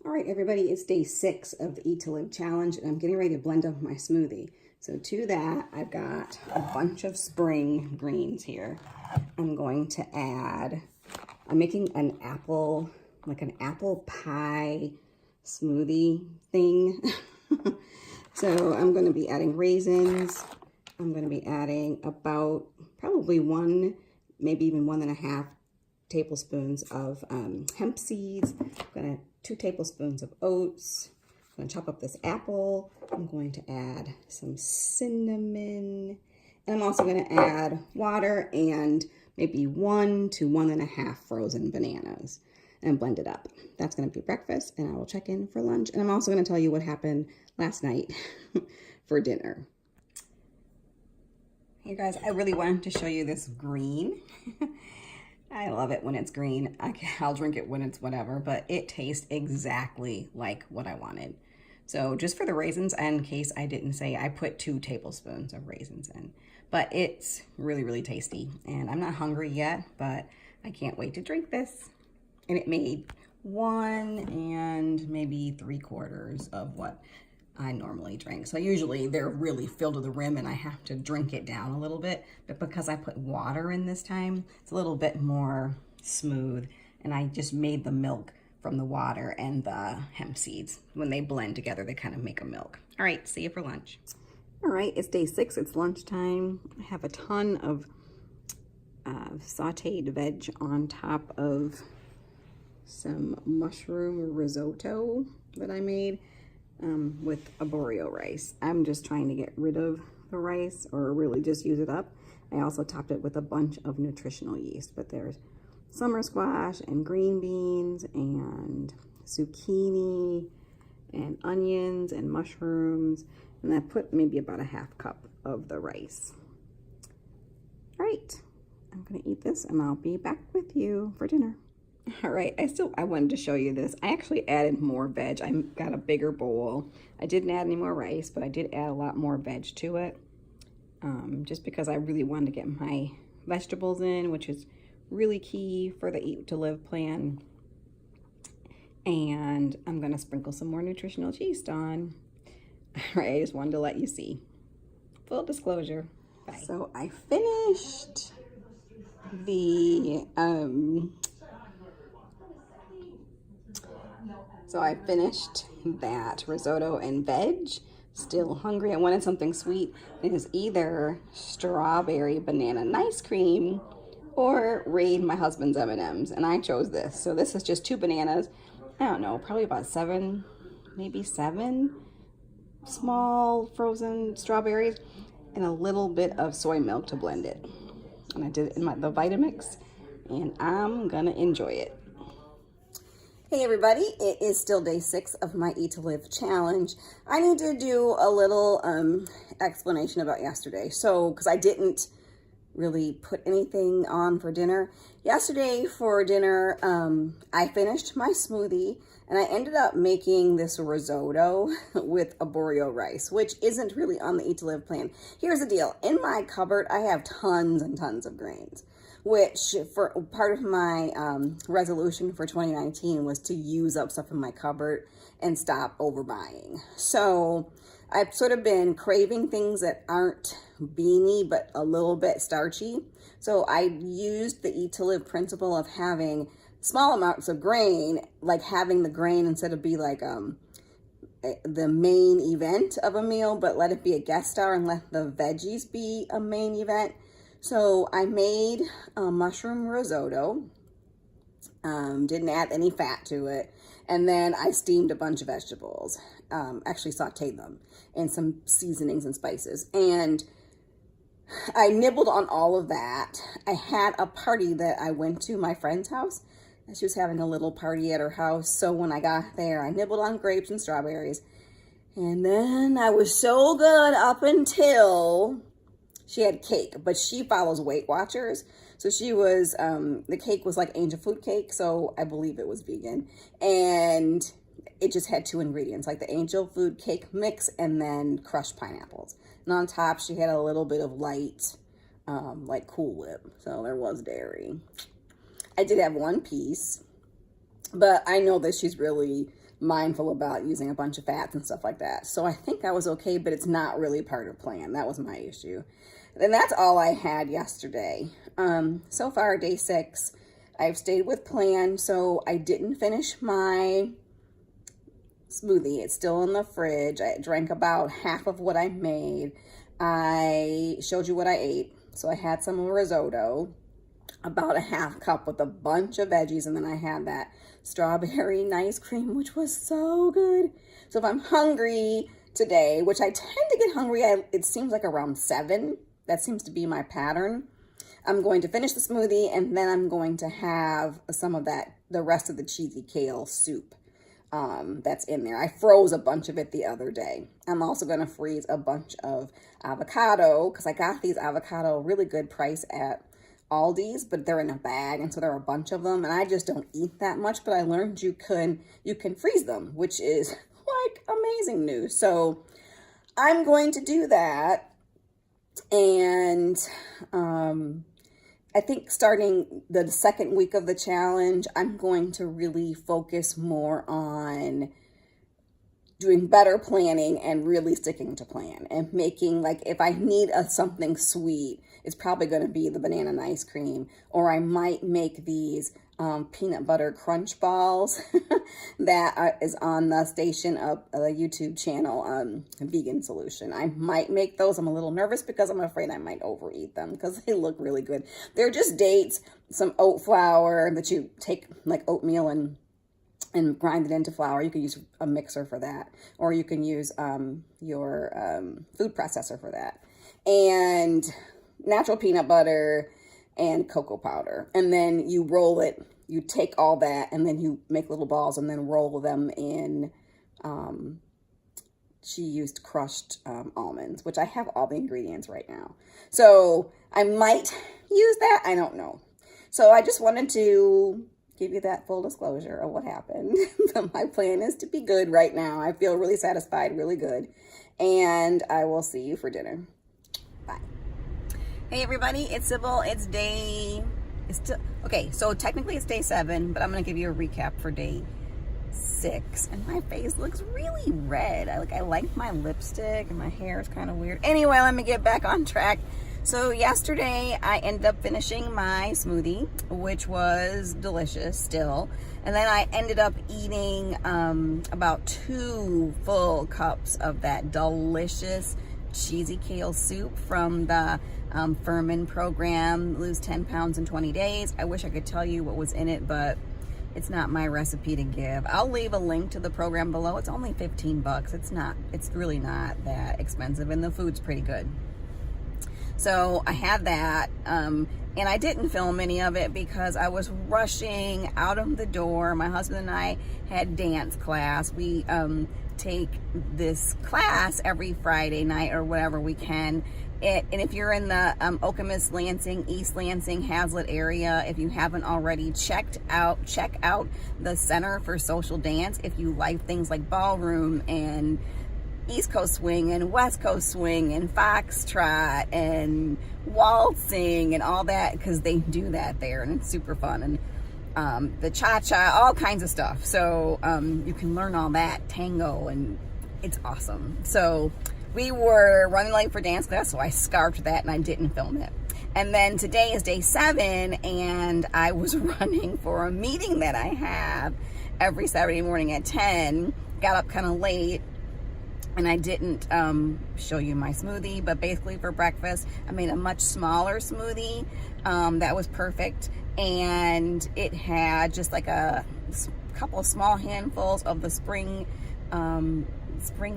All right, everybody, it's day 6 of the Eat to Live challenge, and I'm getting ready to blend up my smoothie. So to that, I've got a bunch of spring greens here. I'm going to add, I'm making an apple, like an apple pie smoothie thing. So I'm going to be adding raisins. I'm going to be adding about probably one, maybe even 1.5 tablespoons of hemp seeds. I'm going to 2 tablespoons of oats. I'm going to chop up this apple. I'm going to add some cinnamon. And I'm also going to add water and maybe 1 to 1.5 frozen bananas and blend it up. That's going to be breakfast, and I will check in for lunch. And I'm also going to tell you what happened last night for dinner. Here, guys, I really wanted to show you this green. I love it when it's green. I'll drink it when it's whatever, but it tastes exactly like what I wanted. So just for the raisins, in case I didn't say, I put 2 tablespoons of raisins in. But it's really, really tasty. And I'm not hungry yet, but I can't wait to drink this. And it made 1 and maybe 3/4 of what I normally drink. So usually they're really filled to the rim and I have to drink it down a little bit. But because I put water in this time, it's a little bit more smooth. And I just made the milk from the water and the hemp seeds. When they blend together, they kind of make a milk. All right, see you for lunch. All right, it's day 6, it's lunchtime. I have a ton of sauteed veg on top of some mushroom risotto that I made with arborio rice. I'm just trying to get rid of the rice or really just use it up. I also topped it with a bunch of nutritional yeast, but there's summer squash and green beans and zucchini and onions and mushrooms, and I put maybe about a 1/2 cup of the rice. All right, I'm gonna eat this and I'll be back with you for dinner. All right, I wanted to show you this. I actually added more veg. I got a bigger bowl. I didn't add any more rice, but I did add a lot more veg to it, just because I really wanted to get my vegetables in, which is really key for the Eat to Live plan. And I'm gonna sprinkle some more nutritional yeast on. All right, I just wanted to let you see. Full disclosure. Bye. So I finished the that risotto and veg. Still hungry. I wanted something sweet. It is either strawberry banana ice cream or Raid, my husband's M&Ms, and I chose this. So this is just 2 bananas. I don't know, probably about 7, maybe 7 small frozen strawberries and a little bit of soy milk to blend it. And I did it in the Vitamix, and I'm gonna enjoy it. Hey everybody, it is still day 6 of my Eat to Live challenge. I need to do a little explanation about yesterday. So, because I didn't really put anything on for dinner. Yesterday for dinner, I finished my smoothie and I ended up making this risotto with arborio rice, which isn't really on the Eat to Live plan. Here's the deal. In my cupboard, I have tons and tons of grains, which for part of my resolution for 2019 was to use up stuff in my cupboard and stop overbuying. So I've sort of been craving things that aren't beany but a little bit starchy. So I used the Eat to Live principle of having small amounts of grain, like having the grain instead of be like the main event of a meal, but let it be a guest star and let the veggies be a main event. So I made a mushroom risotto, didn't add any fat to it, and then I steamed a bunch of vegetables, actually sauteed them in some seasonings and spices, and I nibbled on all of that. I had a party that I went to, my friend's house. She was having a little party at her house, so when I got there, I nibbled on grapes and strawberries, and then I was so good up until she had cake, but she follows Weight Watchers. So she was, the cake was like angel food cake, so I believe it was vegan. And it just had 2 ingredients, like the angel food cake mix and then crushed pineapples. And on top, she had a little bit of light, like Cool Whip. So there was dairy. I did have 1 piece. But I know that she's really mindful about using a bunch of fats and stuff like that. So I think I was okay, but it's not really part of plan. That was my issue. And that's all I had yesterday. So far, day 6, I've stayed with plan. So I didn't finish my smoothie. It's still in the fridge. I drank about half of what I made. I showed you what I ate. So I had some risotto, about a half cup with a bunch of veggies, and then I had that strawberry nice cream, which was so good. So if I'm hungry today, which I tend to get hungry, it seems like around 7. That seems to be my pattern. I'm going to finish the smoothie, and then I'm going to have some of that, the rest of the cheesy kale soup that's in there. I froze a bunch of it the other day. I'm also going to freeze a bunch of avocado, because I got these avocado really good price at Aldi's, but they're in a bag, and so there are a bunch of them, and I just don't eat that much, but I learned you can freeze them, which is like amazing news. So I'm going to do that, and I think starting the second week of the challenge, I'm going to really focus more on doing better planning and really sticking to plan and making, like, if I need something sweet, it's probably going to be the banana ice cream, or I might make these peanut butter crunch balls that is on the station of the YouTube channel, Vegan Solution. I might make those. I'm a little nervous because I'm afraid I might overeat them because they look really good. They're just dates, some oat flour that you take, like oatmeal, and grind it into flour. You can use a mixer for that, or you can use your food processor for that, and natural peanut butter and cocoa powder. And then you roll it, you take all that, and then you make little balls and then roll them in. She used crushed almonds, which I have all the ingredients right now. So I might use that. I don't know. So I just wanted to give you that full disclosure of what happened. My plan is to be good right now. I feel really satisfied, really good. And I will see you for dinner. Bye. Hey everybody, it's Sybil. Okay, so technically it's day 7, but I'm going to give you a recap for day 6. And my face looks really red. I like my lipstick, and my hair is kind of weird. Anyway, let me get back on track. So yesterday I ended up finishing my smoothie, which was delicious still. And then I ended up eating about 2 full cups of that delicious cheesy kale soup from the Furman program, Lose 10 Pounds in 20 Days. I wish I could tell you what was in it, but it's not my recipe to give. I'll leave a link to the program below. It's only 15 bucks. It's really not that expensive, and the food's pretty good. So I had that, and I didn't film any of it because I was rushing out of the door. My husband and I had dance class. We take this class every Friday night or whatever we can. And if you're in the Okemos, Lansing, East Lansing, Hazlet area, if you haven't already, check out the Center for Social Dance. If you like things like ballroom and East Coast swing and West Coast swing and foxtrot and waltzing and all that, because they do that there, and it's super fun. And the cha-cha, all kinds of stuff. So you can learn all that, tango, and it's awesome. So we were running late for dance class, so I scarfed that and I didn't film it. And then today is day 7, and I was running for a meeting that I have every Saturday morning at 10. Got up kind of late, and I didn't show you my smoothie, but basically for breakfast, I made a much smaller smoothie that was perfect, and it had just like a couple of small handfuls of the spring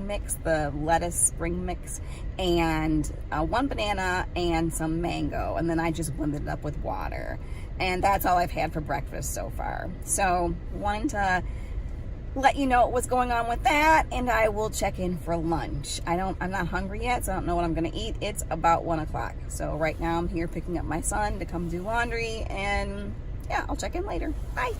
mix, the lettuce spring mix, and 1 banana and some mango, and then I just blended it up with water, and that's all I've had for breakfast so far. So wanting to let you know what's going on with that, and I will check in for lunch. I'm not hungry yet, so I don't know what I'm gonna eat. It's about 1 o'clock. So right now I'm here picking up my son to come do laundry, and yeah, I'll check in later. Bye.